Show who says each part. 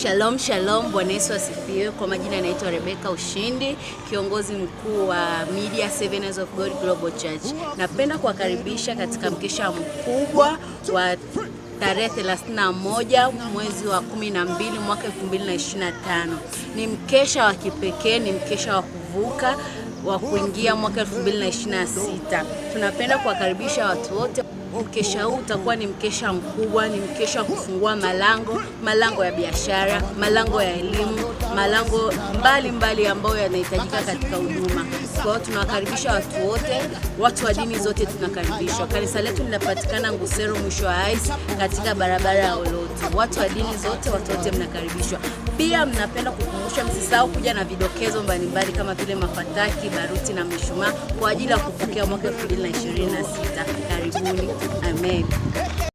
Speaker 1: Shalom shalom, Bwana Yesu asifiwe. Kwa majina naitwa Rebecca Ushindi, kiongozi mkuu wa Media Seveners of God Global Church. Napenda kuwakaribisha katika mkesha mkubwa wa tarehe 31 mwezi wa 12 mwaka 2025. Ni mkesha wa kipekee, ni mkesha wa kuvuka wa kuingia mwaka 2026. Tunapenda kuwakaribisha watu wote. Mkesha huu utakuwa ni mkesha mkubwa, ni mkesha kufungua malango ya biashara, malango ya elimu, malango mbalimbali ambayo yanahitajika katika huduma. Kwa hiyo tunawakaribisha watu wote, watu wa dini zote tunakaribishwa. Kanisa letu linapatikana Ngusero mwisho wa Ice katika barabara ya Oloti. Watu wa dini zote, watu wote mnakaribishwa. Pia mnapenda kukumbusha, msisahau kuja na vidokezo mbalimbali kama vile mafataki, baruti na mishumaa kwa ajili ya kupokea mwaka 2026. Karibuni. Amen.